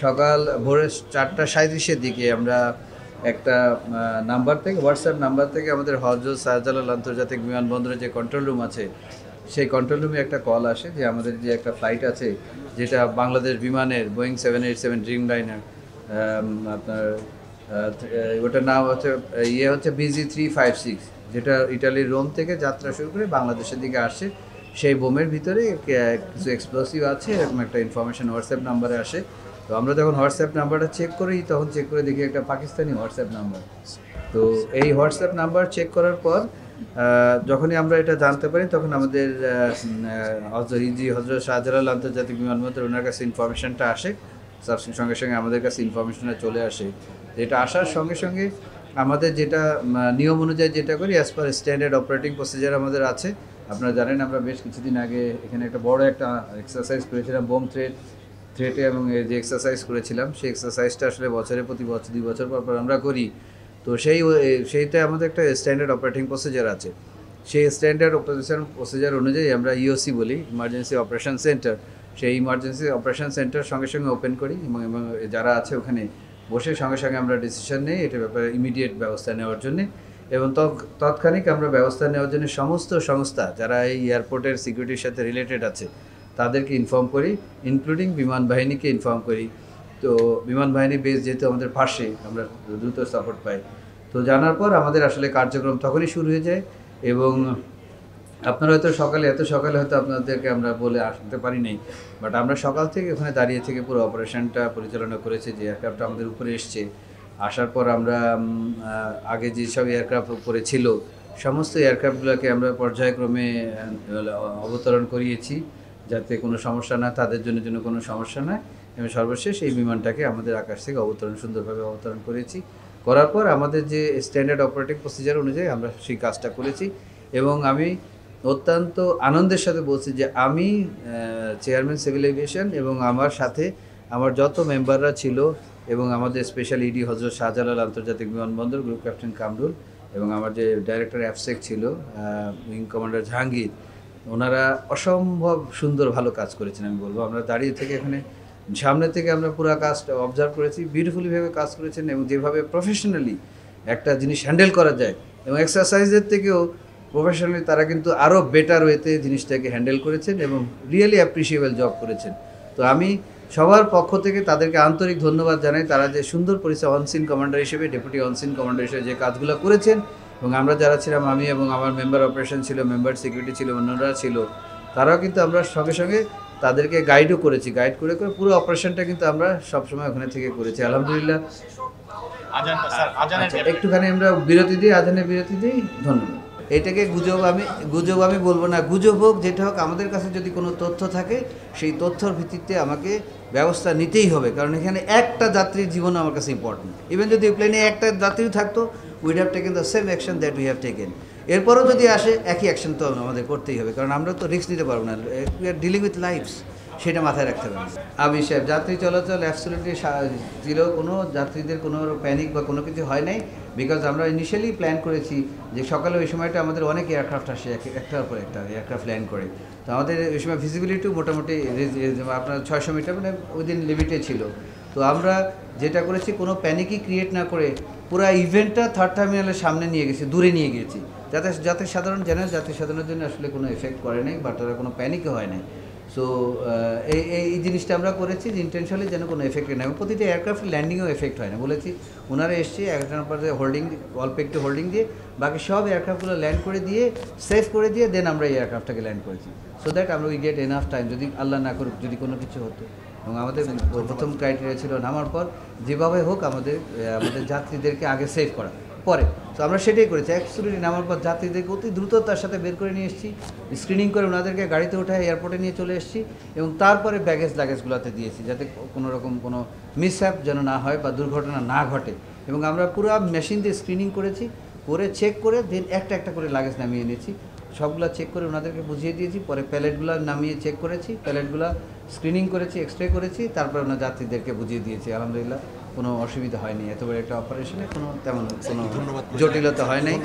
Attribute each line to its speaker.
Speaker 1: সকাল ভোরে 4:37-এর দিকে আমরা একটা নাম্বার থেকে হোয়াটসঅ্যাপ নাম্বার থেকে আমাদের হজরত শাহজালাল আন্তর্জাতিক বিমানবন্দরে যে কন্ট্রোল রুম আছে সেই কন্ট্রোল রুমে একটা কল আসে যে আমাদের যে একটা ফ্লাইট আছে যেটা বাংলাদেশ বিমানের বোয়িং 787 ড্রিম লাইনার আপনার ওটার নাম হচ্ছে BG356 যেটা ইটালির রোম থেকে যাত্রা শুরু করে বাংলাদেশের দিকে আসছে। সেই বোমের ভিতরে কিছু এক্সপ্লোসিভ আছে এরকম একটা ইনফরমেশন হোয়াটসঅ্যাপ নাম্বারে আসে। তো আমরা যখন হোয়াটসঅ্যাপ নাম্বারটা চেক করি তখন চেক করে দেখি একটা পাকিস্তানি হোয়াটসঅ্যাপ নাম্বার। তো এই হোয়াটসঅ্যাপ নাম্বার চেক করার পর যখনই আমরা এটা জানতে পারি তখন আমাদের হজরত শাহজালাল আন্তর্জাতিক বিমানবন্দর ওনার কাছে ইনফরমেশনটা আসে। সঙ্গে সঙ্গে আমাদের কাছে ইনফরমেশনটা চলে আসে। যেটা আসার সঙ্গে সঙ্গে আমাদের যেটা নিয়ম অনুযায়ী যেটা করি as per standard operating procedure আমাদের আছে। আপনারা জানেন আমরা বেশ কিছুদিন আগে এখানে একটা বড় একটা এক্সারসাইজ করেছিলাম বোম থ্রেটে এবং যে এক্সারসাইজ করেছিলাম সেই এক্সারসাইজটা আসলে প্রতি বছর 2 বছর পর আমরা করি। তো সেইটা আমাদের একটা স্ট্যান্ডার্ড অপারেটিং প্রসিজার আছে। সেই স্ট্যান্ডার্ড অপারেশন প্রসিজার অনুযায়ী আমরা ইওসি বলি, ইমার্জেন্সি অপারেশন সেন্টার। সেই ইমার্জেন্সি অপারেশন সেন্টার সঙ্গে সঙ্গে ওপেন করি এবং যারা আছে ওখানে বসে সঙ্গে সঙ্গে আমরা ডিসিশন নিই এটার ব্যাপারে ইমিডিয়েট ব্যবস্থা নেওয়ার জন্যে। এবং তৎক্ষণিক আমরা ব্যবস্থা নেওয়ার জন্য সমস্ত সংস্থা যারা এই এয়ারপোর্টের সিকিউরিটির সাথে রিলেটেড আছে তাদেরকে ইনফর্ম করি, ইনক্লুডিং বিমান বাহিনীকে ইনফর্ম করি। তো বিমান বাহিনী বেস যেহেতু আমাদের পাশে, আমরা দ্রুত সাপোর্ট পাই। তো জানার পর আমাদের আসলে কার্যক্রম তখনই শুরু হয়ে যায়। এবং আপনারা হয়তো এত সকালে হয়তো আপনাদেরকে আমরা বলে আসতে পারি নাই, বাট আমরা সকাল থেকে ওখানে দাঁড়িয়ে থেকে পুরো অপারেশনটা পরিচালনা করেছি। যে এয়ারক্রাফটটা আমাদের উপরে এসছে, আসার পর আমরা আগে যেসব এয়ারক্রাফট উপরে ছিল সমস্ত এয়ারক্রাফটগুলোকে আমরা পর্যায়ক্রমে অবতরণ করিয়েছি যাতে কোনো সমস্যা না, তাদের জন্য কোনো সমস্যা নয়। এবং সর্বশেষ এই বিমানটাকে আমাদের আকাশ থেকে সুন্দরভাবে অবতরণ করেছি। করার পর আমাদের যে স্ট্যান্ডার্ড অপারেটিং প্রসিজার অনুযায়ী আমরা সেই কাজটা করেছি। এবং আমি অত্যন্ত আনন্দের সাথে বলছি যে আমি চেয়ারম্যান সিভিল এভিয়েশন এবং আমার সাথে আমার যত মেম্বাররা ছিল এবং আমাদের স্পেশাল ইডি হজরত শাহজালাল আন্তর্জাতিক বিমানবন্দর গ্রুপ ক্যাপ্টেন কামরুল এবং আমার যে ডাইরেক্টর অ্যাফসেক ছিল উইং কমান্ডার জাহাঙ্গীর, ওনারা অসম্ভব সুন্দর ভালো কাজ করেছেন। আমি বলবো আমরা দাঁড়িয়ে থেকে এখানে সামনে থেকে আমরা পুরো কাজটা অবজার্ভ করেছি, বিউটিফুলিভাবে কাজ করেছেন এবং যেভাবে প্রফেশনালি একটা জিনিস হ্যান্ডেল করা যায় এবং এক্সারসাইজের থেকেও প্রফেশনালি তারা কিন্তু আরও বেটার ওয়েতে জিনিসটাকে হ্যান্ডেল করেছেন এবং রিয়েলি অ্যাপ্রিসিয়েবল জব করেছেন। তো আমি সবার পক্ষ থেকে তাদেরকে আন্তরিক ধন্যবাদ জানাই। তারা যে সুন্দর পরিচয় অনসিন কমান্ডার হিসেবে, ডেপুটি অনসিন কমান্ডার হিসেবে যে কাজগুলো করেছেন এবং আমরা যারা ছিলাম, আমি এবং আমার মেম্বার অপারেশন ছিল, মেম্বার সিকিউরিটি ছিল, অন্যরা ছিল, তারাও কিন্তু আমরা সঙ্গে সঙ্গে তাদেরকে গাইডও করেছি। গাইড করে পুরো অপারেশনটা কিন্তু আমরা সবসময় ওখানে থেকে করেছি আলহামদুলিল্লাহ। একটুখানি আমরা আজানের বিরতি দিই। ধন্যবাদ। এটাকে গুজব আমি বলবো না, গুজব হোক যেটা হোক, আমাদের কাছে যদি কোনো তথ্য থাকে সেই তথ্যর ভিত্তিতে আমাকে ব্যবস্থা নিতেই হবে। কারণ এখানে একটা যাত্রীর জীবন আমার কাছে ইম্পর্টেন্ট। ইভেন যদি প্লেনে একটা যাত্রী থাকতো, weed have taken the same action that we have taken. এরপরও যদি আসে একই অ্যাকশন তো আমাদের করতেই হবে, কারণ আমরা তো রিস্ক নিতে পারবো না। We are dealing with lives, সেটা মাথায় রাখতে হবে। আমি সাহেব, যাত্রী চলাচল অ্যাবসলিউটলি ছিল, কোনো যাত্রীদের কোনো প্যানিক বা কোনো কিছু হয় নাই। বিকজ আমরা ইনিশিয়ালি প্ল্যান করেছি যে সকালে ওই সময়টা আমাদের অনেক এয়ারক্রাফট আসে, একটার পর একটা এয়ারক্রাফট ল্যান্ড করে। তো আমাদের ওই সময় ভিজিবিলিটিও মোটামুটি আপনার 600 মিটার মানে উইদিন লিমিটে ছিল। তো আমরা যেটা করেছি কোনো প্যানিকই ক্রিয়েট না করে পুরো ইভেন্টটা থার্ড টার্মিনালের সামনে নিয়ে গেছি, দূরে নিয়ে গিয়েছি, যাতে জাতির সাধারণের জন্য আসলে কোনো এফেক্ট করে নাই বা তারা কোনো প্যানিকও হয় নাই। সো এই জিনিসটা আমরা করেছি যে ইন্টেনশনালি যেন কোনো এফেক্ট না হয়। প্রতিটা এয়ারক্রাফট ল্যান্ডিংয়েও এফেক্ট হয় না বলেছি। ওনারা এসছে একটার পর অল্প একটু হোল্ডিং দিয়ে বাকি সব এয়ারক্রাফটগুলো ল্যান্ড করে দিয়ে সেফ করে দিয়ে দেন আমরা এই এয়ারক্রাফটটাকে ল্যান্ড করেছি, সো দ্যাট আমরা উই গেট এনাফ টাইম যদি আল্লাহ না করুক যদি কোনো কিছু হতো। এবং আমাদের প্রথম ক্রাইটেরিয়া ছিল নামার পর যেভাবে হোক আমাদের যাত্রীদেরকে আগে সেভ করা, পরে তো আমরা সেটাই করেছি। অ্যাকচুয়ালি নামার পর যাত্রীদেরকে অতি দ্রুততার সাথে বের করে নিয়ে এসেছি, স্ক্রিনিং করে ওনাদেরকে গাড়িতে উঠায় এয়ারপোর্টে নিয়ে চলে এসেছি এবং তারপরে লাগেজগুলোতে দিয়েছি যাতে কোনো রকম কোনো মিসহ্যাপ যেন না হয় বা দুর্ঘটনা না ঘটে। এবং আমরা পুরো মেশিন দিয়ে স্ক্রিনিং করেছি, করে চেক করে দেন একটা করে লাগেজ নামিয়ে এনেছি, সবগুলো চেক করে ওনাদেরকে বুঝিয়ে দিয়েছি। পরে প্যালেটগুলো নামিয়ে চেক করেছি, প্যালেটগুলো স্ক্রিনিং করেছি, এক্সরে করেছি, তারপরে ওনার যাত্রীদেরকে বুঝিয়ে দিয়েছি। আলহামদুলিল্লাহ কোনো অসুবিধা হয়নি। এত বড় একটা অপারেশনে তেমন কোনো জটিলতা হয় নাই।